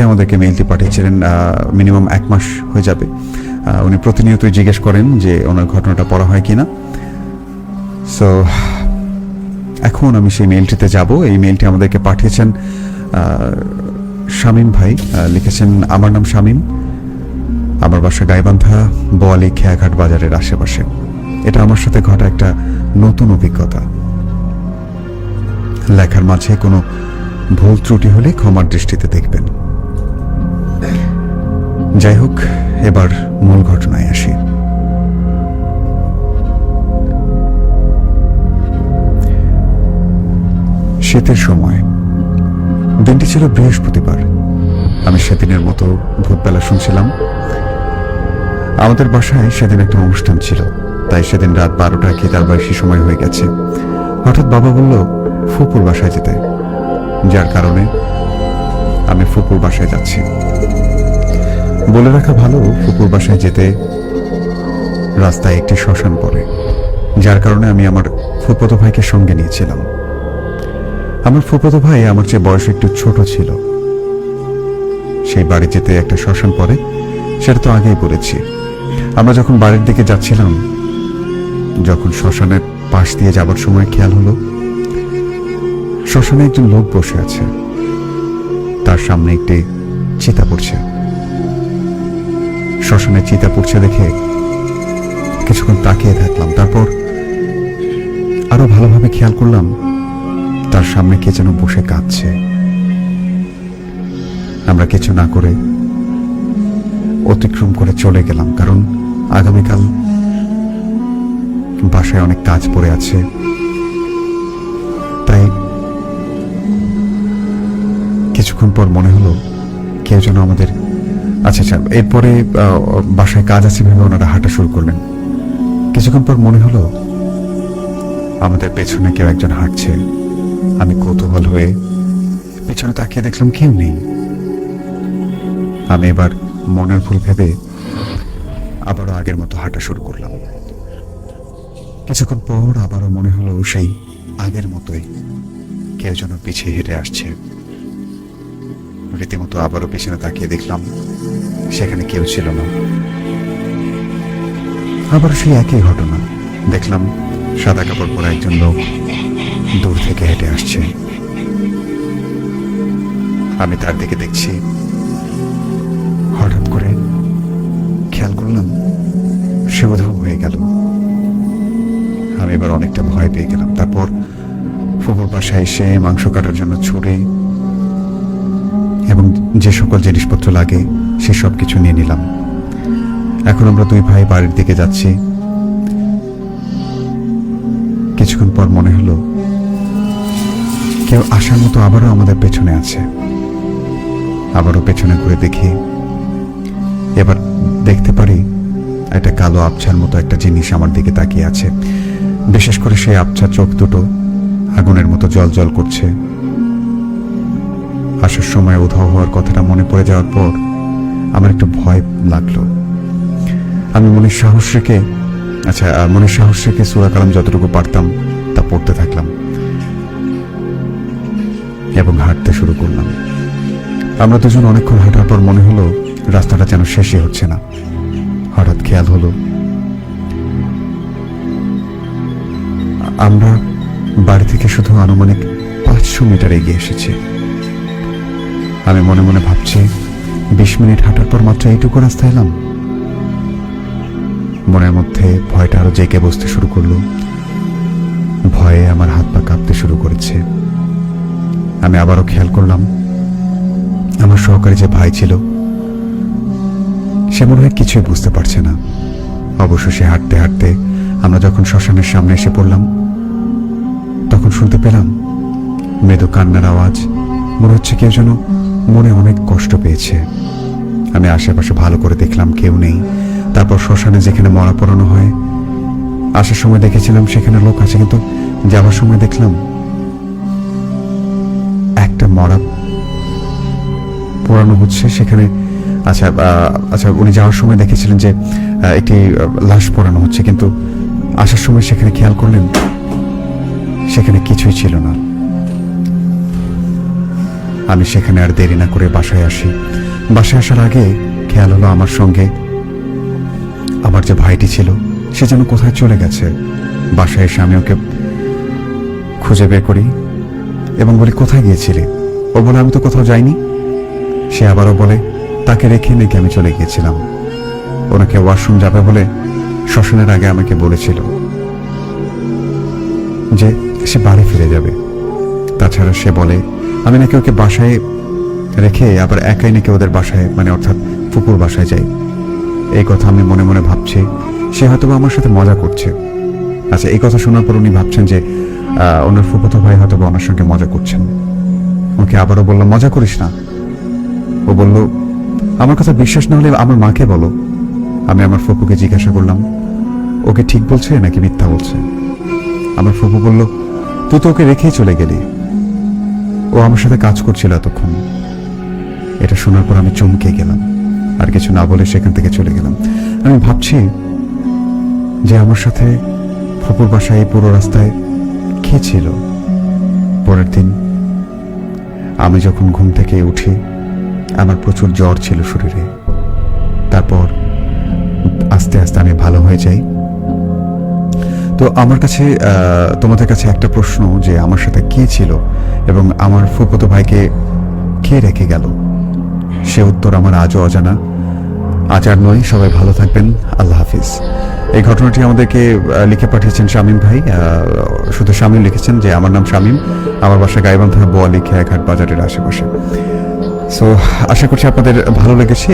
আমাদেরকে মেইলটি পাঠিয়েছিলেন, মিনিমাম 1 মাস হয়ে যাবে। উনি প্রতিনিয়তই জিজ্ঞেস করেন যে ওনার ঘটনাটা পড়া হয় কিনা। সো এখন আমি সেই মেইলটিতে যাব। এই মেইলটি আমাদেরকে পাঠিয়েছেন শামীম ভাই। লিখেছেন, আমার নাম শামীম, আমার বাসা গাইবান্ধা, বোয়ালি খেয়াঘাট বাজারের আশেপাশে। এটা আমার সাথে ঘটা একটা নতুন অভিজ্ঞতা। লেখার মাঝে কোনো ভুল ত্রুটি হলে ক্ষমার দৃষ্টিতে দেখবেন। যাই হোক, এবার মূল ঘটনায় আসি। শীতের সময়, দিনটি ছিল বৃহস্পতিবার। আমি সেদিনের মতো ভোরবেলা শুনছিলাম। আমাদের বাসায় সেদিন একটা অনুষ্ঠান ছিল, তাই সেদিন রাত 12টা কি তার বেশি সময় হয়ে গেছে। হঠাৎ বাবা বলল ফুপুর বাসায় যেতে, যার কারণে আমি ফুপুর বাসায় যাচ্ছি। বলে রাখা ভালো, ফুপুর বাসায় যেতে রাস্তায় একটি শ্মশান পড়ে, যার কারণে আমি আমার ফুফাতো ভাইকে সঙ্গে নিয়েছিলাম। আমার ফুফাতো ভাই আমার চেয়ে বয়সে একটু ছোট ছিল। সেই বাড়ি যেতে একটা শ্মশান পড়ে, সেটা তো আগেই বলেছি। আমরা যখন বাড়ির দিকে যাচ্ছিলাম, যখন শ্মশানের পাশ দিয়ে যাবার সময় খেয়াল হলো শ্মশানে একজন লোক বসে আছে, তার সামনে একটি চিতা পড়ছে। শ্মশানে চিতা পড়ছে দেখে কিছুক্ষণ তাকিয়ে থাকলাম। তারপর আরো ভালোভাবে খেয়াল করলাম তার সামনে কে যেন বসে কাঁদছে। আমরা কিছু না করে অতিক্রম করে চলে গেলাম, কারণ আগামীকাল বাসায় অনেক কাজ পড়ে আছে। তাই কিছুক্ষণ পর মনে হলো কেউ যেন আমাদের আচ্ছা এরপরে বাসায় কাজ আছে ভেবে ওনারা হাঁটা শুরু করলেন। কিছুক্ষণ পর মনে হলো আমাদের পেছনে কেউ একজন হাঁটছে। আমি কৌতূহল হয়ে পেছনে তাকিয়ে দেখলাম কেউ নেই। আমি এবার মনের ভুল ভেবে আবারও আগের মতো হাঁটা শুরু করলাম। কিছুক্ষণ পর আবারও মনে হলো সেই আগের মতোই কেউ যেন পিছিয়ে হেঁটে আসছে। রীতিমতো আবারও পেছনে তাকিয়ে দেখলাম সেখানে কেউ ছিল না। আবার সেই একই ঘটনা, দেখলাম সাদা কাপড় পরা একজন লোক দূর থেকে হেঁটে আসছে। আমি তার দিকে দেখছি। হঠাৎ করে খেয়াল করলাম সে উধাও হয়ে গেল। আমি এবার অনেকটা ভয় পেয়ে গেলাম। তারপর ফুপুর বাসায় এসে মাংস কাটার জন্য ছুরি এবং যে সকল জিনিসপত্র লাগে সে সব কিছু নিয়ে নিলাম। এখন আমরা দুই ভাই বাড়ির দিকে যাচ্ছি। কিছুক্ষণ পর মনে হলো কেউ আসার মতো আবারও আমাদের পেছনে আছে। আবারও পেছনে ঘুরে দেখি, এবার দেখতে পারি একটা কালো আবছার মতো একটা জিনিস আমার দিকে তাকিয়ে আছে। বিশেষ করে সেই আবছা চোখ দুটো আগুনের মতো জল জল করছে। আসার সময় উধাও হওয়ার কথাটা মনে পড়ে যাওয়ার পর আমার একটু ভয় লাগলো। আমি মনের সাহস রেখে সূরা কালাম যতটুকু পারতাম তা পড়তে থাকলাম এবং হাঁটতে শুরু করলাম। আমরা দুজন অনেকক্ষণ হাঁটার পর মনে হলো রাস্তাটা যেন শেষই হচ্ছে না। হঠাৎ খেয়াল হলো আমরা বাড়ি থেকে শুধু আনুমানিক 500 মিটার এগিয়ে এসেছি। আমি মনে মনে ভাবছি 20 মিনিট হাঁটার পর মাত্র এইটুকু রাস্তা এলাম। মনের মধ্যে ভয়টা আরো জেগে বসতে শুরু করলো। ভয়ে আমার হাত পা কাঁপতে শুরু করেছে। আমি আবারও খেয়াল করলাম আমার সহকারী যে ভাই ছিল সে মনে হয় কিছুই বুঝতে পারছে না। অবশ্য সে হাঁটতে হাঁটতে আমরা যখন শ্মশানের সামনে এসে পড়লাম তখন শুনতে পেলাম মৃদু কান্নার আওয়াজ। মনে হচ্ছে কেউ যেন মনে অনেক কষ্ট পেয়েছে। আমি আশেপাশে ভালো করে দেখলাম কেউ নেই। তারপর শ্মশানে যেখানে মরা পোড়ানো হয় আসার সময় দেখেছিলাম সেখানে লোক আছে, কিন্তু যাওয়ার সময় দেখলাম একটা মরা পোড়ানো হচ্ছে সেখানে। আচ্ছা উনি যাওয়ার সময় দেখেছিলেন যে একটি লাশ পোড়ানো হচ্ছে, কিন্তু আসার সময় সেখানে খেয়াল করলেন সেখানে কিছুই ছিল না। আমি সেখানে আর দেরি না করে বাসায় আসি। বাসায় আসার আগে খেয়াল হলো আমার সঙ্গে আমার যে ভাইটি ছিল সে যেন কোথায় চলে গেছে। বাসায় এসে আমি ওকে খুঁজে বের করি এবং বলি, কোথায় গিয়েছিলে? ও বলে, আমি তো কোথাও যাইনি। সে আবারও বলে, তাকে রেখে নাকি আমি চলে গিয়েছিলাম। ওনাকে ওয়াশরুম যাবে বলে শ্মশানের আগে আমাকে বলেছিল যে সে বাড়ি ফিরে যাবে। তাছাড়া সে বলে আমি নাকি ওকে বাসায় রেখে আবার একাই নাকি ওদের বাসায়, মানে অর্থাৎ ফুপুর বাসায় যাই। এই কথা আমি মনে মনে ভাবছি সে হয়তো আমার সাথে মজা করছে। আচ্ছা, এই কথা শোনার পর উনি ভাবছেন যে ওনার ফুফুতো ভাই হয়তো ওনার সঙ্গে মজা করছেন। ওকে আবারও বললাম, মজা করিস না। ও বলল, আমার কথা বিশ্বাস না হলে আমার মাকে বলো। আমি আমার ফুপুকে জিজ্ঞাসা করলাম, ওকে ঠিক বলছে নাকি মিথ্যা বলছে? আমার ফুপু বলল, তুই তো ওকে রেখেই চলে গেলি, ও আমার সাথে কাজ করছিল এতক্ষণ। এটা শোনার পর আমি চমকে গেলাম, আর কিছু না বলে সেখান থেকে চলে গেলাম। আমি ভাবছি যে আমার সাথে ফুপুর বাসায় পুরো রাস্তায় কে ছিল। পরের দিন আমি যখন ঘুম থেকে উঠি আমার প্রচুর জ্বর ছিল শরীরে। তারপর আস্তে আস্তে আমি ভালো হয়ে যাই। তো আমার কাছে তোমাদের কাছে একটা প্রশ্ন, যে আমার সাথে কে ছিল এবং আমার ফুফুতো ভাইকে কে রেখে গেল, সে উত্তর আমার আজও অজানা। আজ আর নয়, সবাই ভালো থাকবেন, আল্লাহ হাফিজ। এই ঘটনাটি আমাদেরকে লিখে পাঠিয়েছেন শামীম ভাই। শুধু শামীম লিখেছেন যে আমার নাম শামীম, আমার বাসা গাইবান্ধা বোয়ালি খেয়াঘাট বাজারের আশেপাশে। সো আশা করছি আপনাদের ভালো লেগেছে।